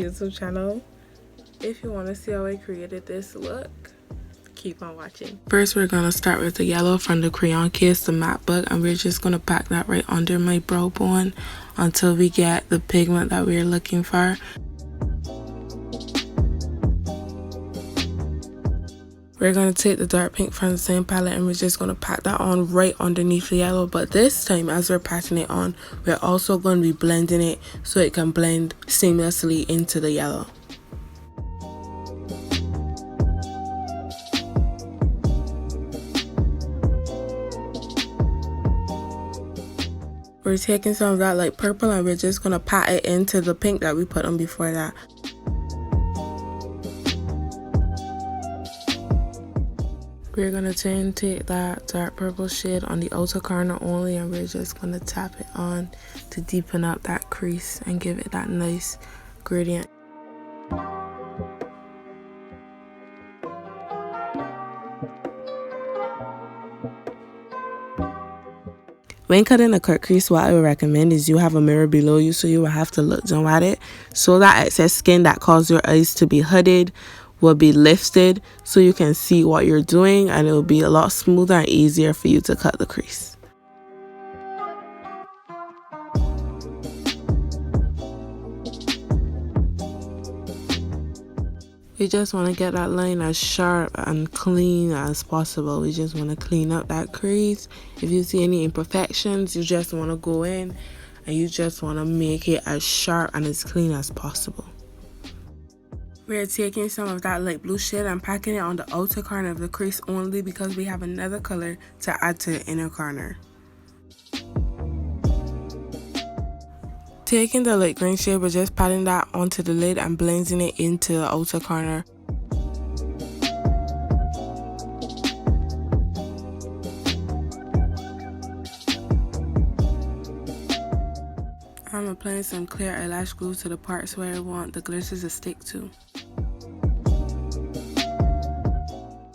YouTube channel. If you want to see how I created this look, keep on watching. First, we're going to start with the yellow from the Crayon case, the matte book, and we're just going to pack that right under my brow bone until we get the pigment that we're looking for. We're going to take the dark pink from the same palette and we're just going to pat that on right underneath the yellow. But this time, as we're patting it on, we're also going to be blending it so it can blend seamlessly into the yellow. We're taking some of that light purple and we're just going to pat it into the pink that we put on before that. We're going to take that dark purple shade on the outer corner only and we're just going to tap it on to deepen up that crease and give it that nice gradient. When cutting a cut crease, what I would recommend is you have a mirror below you, so you will have to look down at it so that excess skin that caused your eyes to be hooded will be lifted so you can see what you're doing, and it will be a lot smoother and easier for you to cut the crease. We just want to get that line as sharp and clean as possible. We just want to clean up that crease. If you see any imperfections, you just want to go in and you just want to make it as sharp and as clean as possible. We're taking some of that light blue shade and packing it on the outer corner of the crease only because we have another color to add to the inner corner. Taking the light green shade, we're just patting that onto the lid and blending it into the outer corner. I'm applying some clear eyelash glue to the parts where I want the glitter to stick to.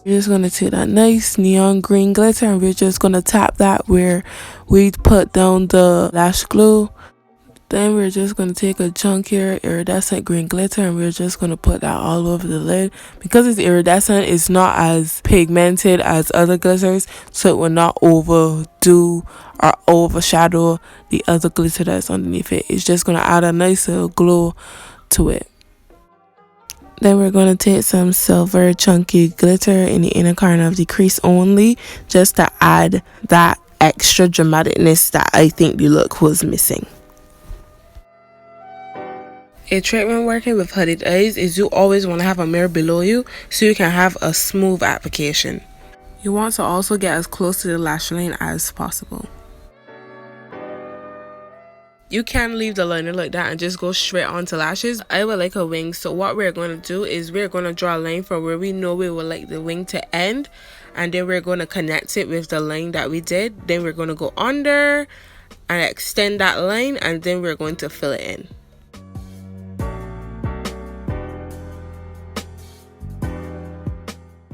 We're just going to take that nice neon green glitter and we're just going to tap that where we put down the lash glue. Then we're just going to take a chunkier iridescent green glitter and we're just going to put that all over the lid. Because it's iridescent, it's not as pigmented as other glitters, so it will not overdo or overshadow the other glitter that's underneath it. It's just going to add a nice little glow to it. Then we're going to take some silver chunky glitter in the inner corner of the crease only, just to add that extra dramaticness that I think the look was missing. A trick when working with hooded eyes is you always want to have a mirror below you so you can have a smooth application. You want to also get as close to the lash line as possible. You can leave the liner like that and just go straight onto lashes. I would like a wing, so what we're going to do is we're going to draw a line for where we know we would like the wing to end, and then we're going to connect it with the line that we did. Then we're going to go under and extend that line, and then we're going to fill it in.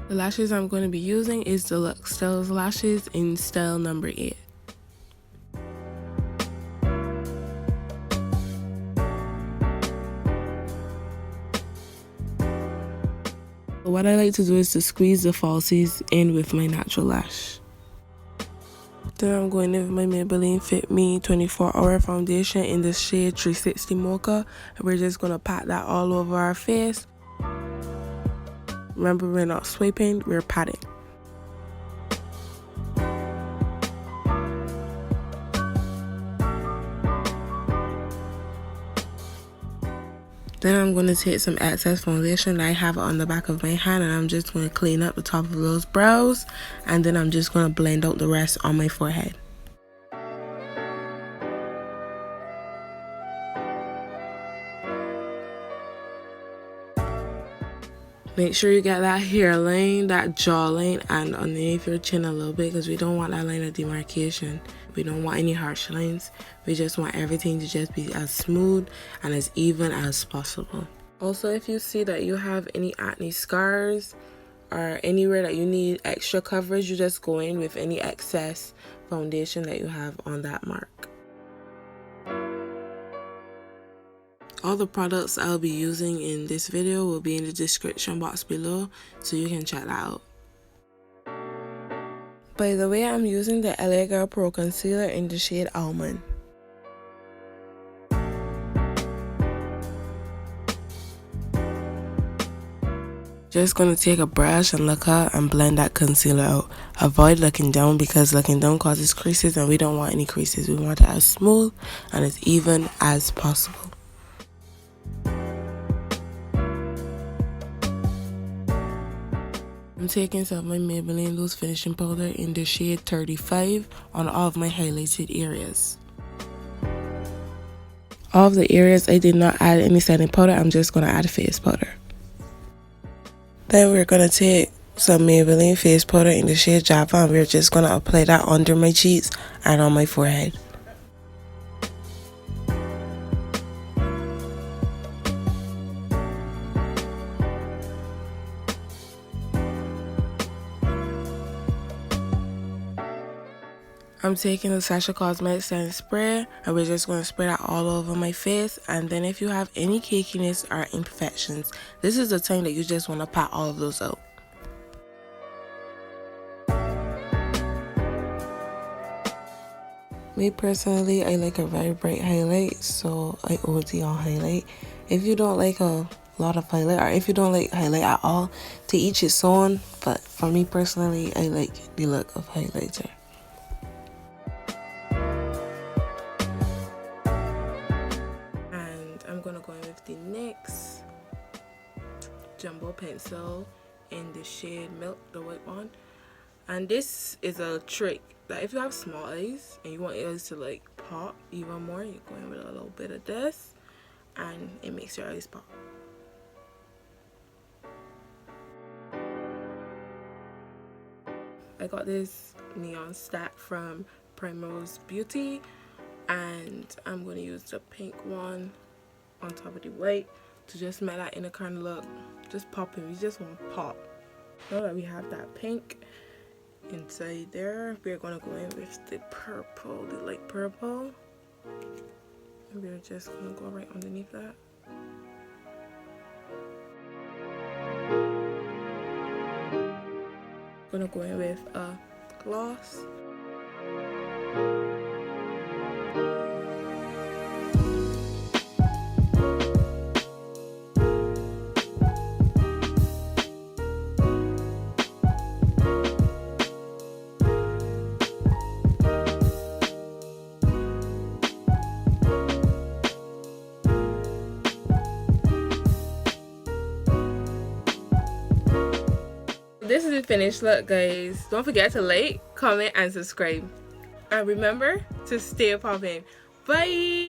The lashes I'm going to be using is the Luxestylesbim lashes in style number 8. What I like to do is to squeeze the falsies in with my natural lash. Then I'm going in with my Maybelline Fit Me 24-Hour Foundation in the shade 360 Mocha. And we're just going to pat that all over our face. Remember, we're not swiping, we're patting. Then I'm going to take some excess foundation that I have on the back of my hand and I'm just going to clean up the top of those brows, and then I'm just going to blend out the rest on my forehead. Make sure you get that hairline, that jawline, and underneath your chin a little bit because we don't want that line of demarcation. We don't want any harsh lines. We just want everything to just be as smooth and as even as possible. Also, if you see that you have any acne scars or anywhere that you need extra coverage, you just go in with any excess foundation that you have on that mark. All the products I'll be using in this video will be in the description box below, so you can check that out. By the way, I'm using the LA Girl Pro Concealer in the shade Almond. Just gonna take a brush and look up and blend that concealer out. Avoid looking down because looking down causes creases and we don't want any creases. We want it as smooth and as even as possible. I'm taking some of my Maybelline Loose Finishing Powder in the shade 35 on all of my highlighted areas. All of the areas I did not add any setting powder, I'm just going to add face powder. Then we're going to take some Maybelline face powder in the shade Java and we're just going to apply that under my cheeks and on my forehead. I'm taking the Sasha Cosmetics setting spray and we're just going to spray that all over my face. And then if you have any cakiness or imperfections, this is the time that you just want to pat all of those out. Me personally, I like a very bright highlight, so I OD on highlight. If you don't like a lot of highlight, or if you don't like highlight at all, to each its own, but for me personally, I like the look of highlighter. I'm gonna go in with the NYX Jumbo Pencil in the shade Milk, the white one. And this is a trick that if you have small eyes and you want your eyes to like pop even more, you go in with a little bit of this and it makes your eyes pop. I got this neon stack from Primrose Beauty and I'm gonna use the pink one on top of the white to just make that inner kind of look just popping. We just want pop. Now that we have that pink inside there, we're gonna go in with the purple, the light purple, and we're just gonna go right underneath that. Gonna go in with a gloss. This is the finished look, guys. Don't forget to like, comment, and subscribe. And remember to stay popping. Bye!